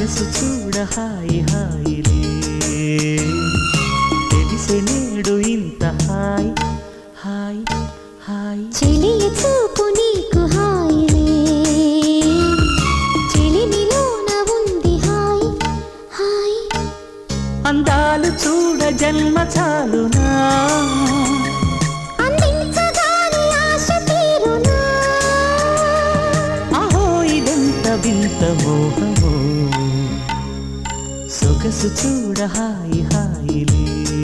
సొగసు చూడ హాయి హాయిలే తెలిసే నేడు ఇంత హాయ్ హాయ్ హాయ్ చెలియ చూపు నీకు హాయిలే చెలిమిలోన ఉంది హాయ్ హాయ్ అందాలు చూడ జన్మ చాలునా అందించగానే ఆశ తీరునా అహో ఇదెంత వింత మోహమో సొగసు చూడ హాయి హాయిలే